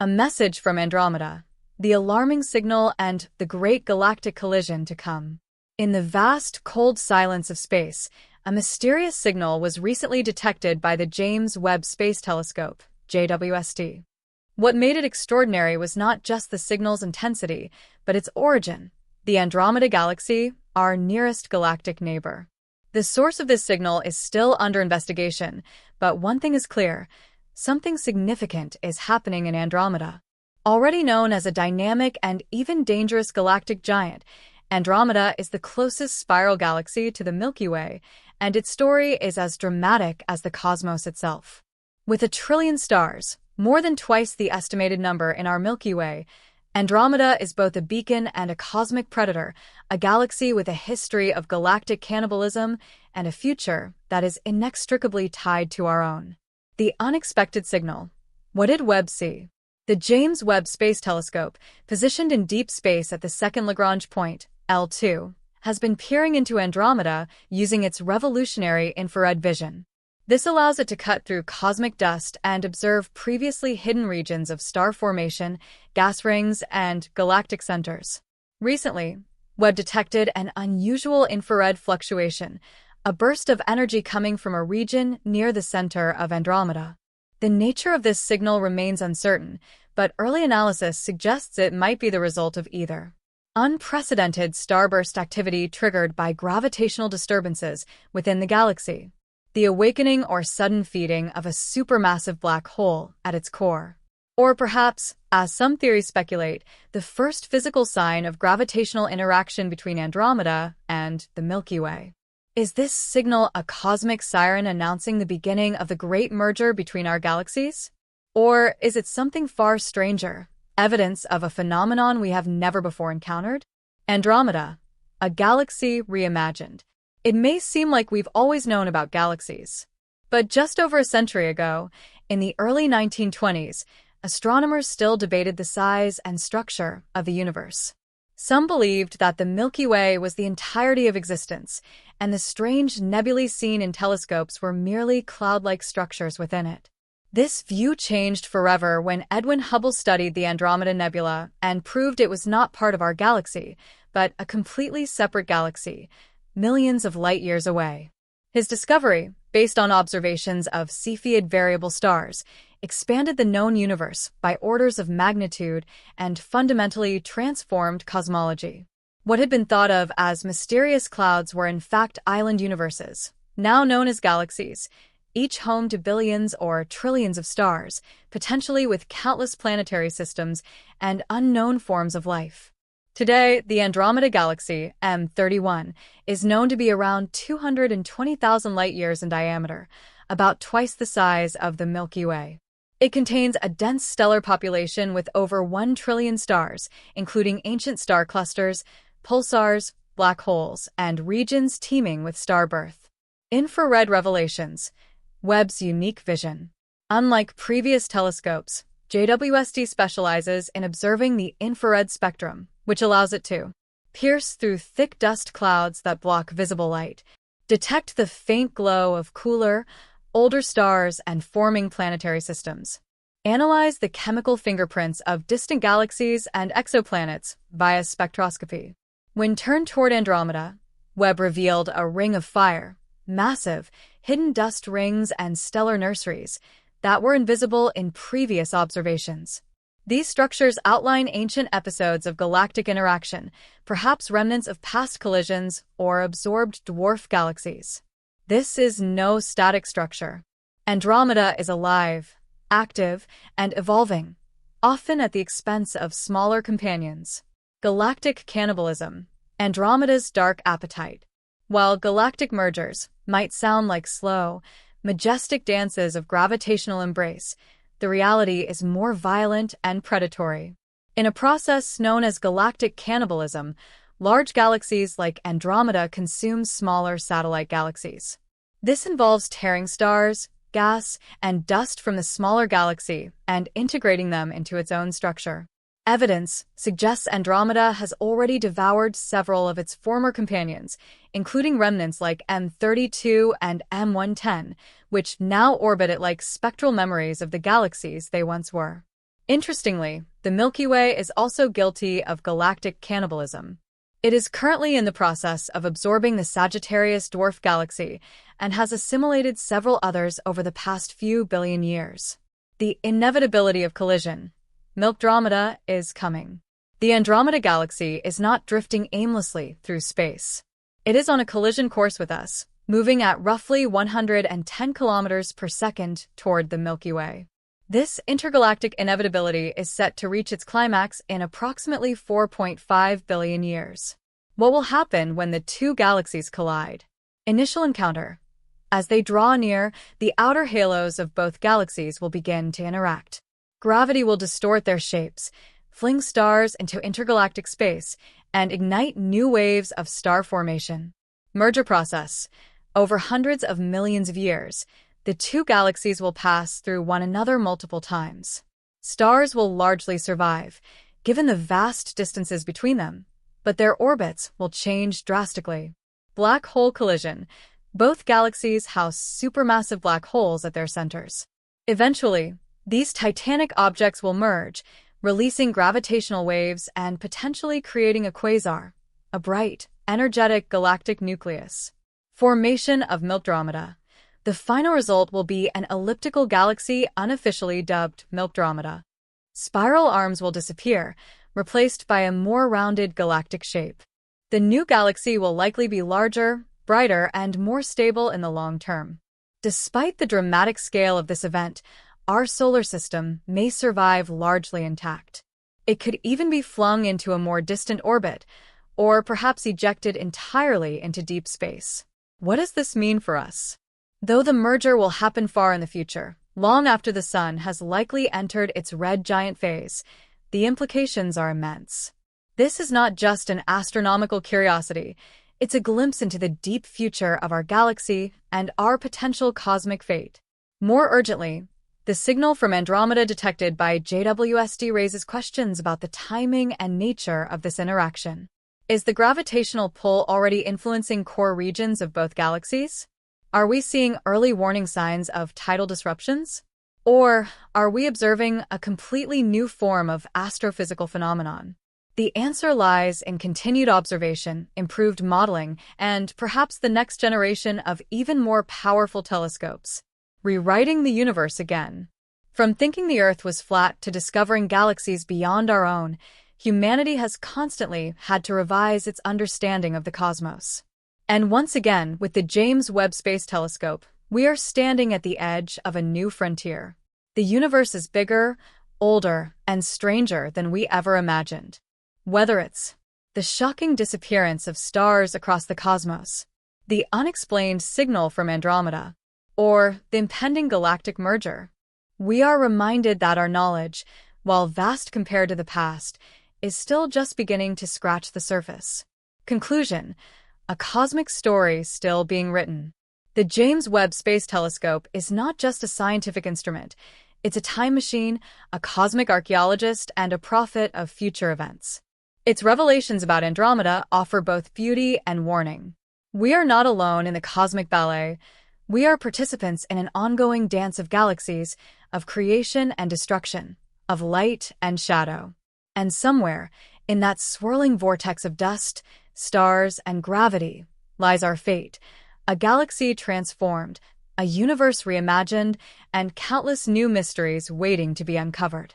A message from Andromeda, the alarming signal and the great galactic collision to come. In the vast, cold silence of space, a mysterious signal was recently detected by the James Webb Space Telescope, JWST. What made it extraordinary was not just the signal's intensity, but its origin, the Andromeda Galaxy, our nearest galactic neighbor. The source of this signal is still under investigation, but one thing is clear: something significant is happening in Andromeda. Already known as a dynamic and even dangerous galactic giant, Andromeda is the closest spiral galaxy to the Milky Way, and its story is as dramatic as the cosmos itself. With 1 trillion stars, more than twice the estimated number in our Milky Way, Andromeda is both a beacon and a cosmic predator, a galaxy with a history of galactic cannibalism and a future that is inextricably tied to our own. The unexpected signal. What did Webb see? The James Webb Space Telescope, positioned in deep space at the second Lagrange point, L2, has been peering into Andromeda using its revolutionary infrared vision. This allows it to cut through cosmic dust and observe previously hidden regions of star formation, gas rings, and galactic centers. Recently, Webb detected an unusual infrared fluctuation, a burst of energy coming from a region near the center of Andromeda. The nature of this signal remains uncertain, but early analysis suggests it might be the result of either unprecedented starburst activity triggered by gravitational disturbances within the galaxy, the awakening or sudden feeding of a supermassive black hole at its core, or perhaps, as some theories speculate, the first physical sign of gravitational interaction between Andromeda and the Milky Way. Is this signal a cosmic siren announcing the beginning of the great merger between our galaxies? Or is it something far stranger, evidence of a phenomenon we have never before encountered? Andromeda, a galaxy reimagined. It may seem like we've always known about galaxies. But just over a century ago, in the early 1920s, astronomers still debated the size and structure of the universe. Some believed that the Milky Way was the entirety of existence, and the strange nebulae seen in telescopes were merely cloud-like structures within it. This view changed forever when Edwin Hubble studied the Andromeda Nebula and proved it was not part of our galaxy, but a completely separate galaxy, millions of light-years away. His discovery, based on observations of Cepheid variable stars, expanded the known universe by orders of magnitude and fundamentally transformed cosmology. What had been thought of as mysterious clouds were in fact island universes, now known as galaxies, each home to billions or trillions of stars, potentially with countless planetary systems and unknown forms of life. Today, the Andromeda Galaxy, M31, is known to be around 220,000 light-years in diameter, about twice the size of the Milky Way. It contains a dense stellar population with over 1 trillion stars, including ancient star clusters, pulsars, black holes, and regions teeming with star birth. Infrared revelations. Webb's unique vision. Unlike previous telescopes, JWST specializes in observing the infrared spectrum, which allows it to pierce through thick dust clouds that block visible light, detect the faint glow of cooler, older stars and forming planetary systems, analyze the chemical fingerprints of distant galaxies and exoplanets via spectroscopy. When turned toward Andromeda, Webb revealed a ring of fire, massive, hidden dust rings and stellar nurseries that were invisible in previous observations. These structures outline ancient episodes of galactic interaction, perhaps remnants of past collisions or absorbed dwarf galaxies. This is no static structure. Andromeda is alive, active, and evolving, often at the expense of smaller companions. Galactic cannibalism. Andromeda's dark appetite. While galactic mergers might sound like slow, majestic dances of gravitational embrace, the reality is more violent and predatory. In a process known as galactic cannibalism, large galaxies like Andromeda consume smaller satellite galaxies. This involves tearing stars, gas, and dust from the smaller galaxy and integrating them into its own structure. Evidence suggests Andromeda has already devoured several of its former companions, including remnants like M32 and M110, which now orbit it like spectral memories of the galaxies they once were. Interestingly, the Milky Way is also guilty of galactic cannibalism. It is currently in the process of absorbing the Sagittarius dwarf galaxy and has assimilated several others over the past few billion years. The inevitability of collision. Milkdromeda is coming. The Andromeda Galaxy is not drifting aimlessly through space. It is on a collision course with us, moving at roughly 110 kilometers per second toward the Milky Way. This intergalactic inevitability is set to reach its climax in approximately 4.5 billion years. What will happen when the two galaxies collide? Initial encounter. As they draw near, the outer halos of both galaxies will begin to interact. Gravity will distort their shapes, fling stars into intergalactic space, and ignite new waves of star formation. Merger process. Over hundreds of millions of years, the two galaxies will pass through one another multiple times. Stars will largely survive, given the vast distances between them, but their orbits will change drastically. Black hole collision. Both galaxies house supermassive black holes at their centers. Eventually, these titanic objects will merge, releasing gravitational waves and potentially creating a quasar, a bright, energetic galactic nucleus. Formation of Milkdromeda. The final result will be an elliptical galaxy unofficially dubbed Milkdromeda. Spiral arms will disappear, replaced by a more rounded galactic shape. The new galaxy will likely be larger, brighter, and more stable in the long term. Despite the dramatic scale of this event, our solar system may survive largely intact. It could even be flung into a more distant orbit, or perhaps ejected entirely into deep space. What does this mean for us? Though the merger will happen far in the future, long after the Sun has likely entered its red giant phase, the implications are immense. This is not just an astronomical curiosity, it's a glimpse into the deep future of our galaxy and our potential cosmic fate. More urgently, the signal from Andromeda detected by JWST raises questions about the timing and nature of this interaction. Is the gravitational pull already influencing core regions of both galaxies? Are we seeing early warning signs of tidal disruptions? Or are we observing a completely new form of astrophysical phenomenon? The answer lies in continued observation, improved modeling, and perhaps the next generation of even more powerful telescopes. Rewriting the universe again. From thinking the Earth was flat to discovering galaxies beyond our own, humanity has constantly had to revise its understanding of the cosmos. And once again, with the James Webb Space Telescope, we are standing at the edge of a new frontier. The universe is bigger, older, and stranger than we ever imagined. Whether it's the shocking disappearance of stars across the cosmos, the unexplained signal from Andromeda, or the impending galactic merger, we are reminded that our knowledge, while vast compared to the past, is still just beginning to scratch the surface. Conclusion: a cosmic story still being written. The James Webb Space Telescope is not just a scientific instrument, it's a time machine, a cosmic archaeologist, and a prophet of future events. Its revelations about Andromeda offer both beauty and warning. We are not alone in the cosmic ballet. We are participants in an ongoing dance of galaxies, of creation and destruction, of light and shadow. And somewhere, in that swirling vortex of dust, stars, and gravity, lies our fate, a galaxy transformed, a universe reimagined, and countless new mysteries waiting to be uncovered.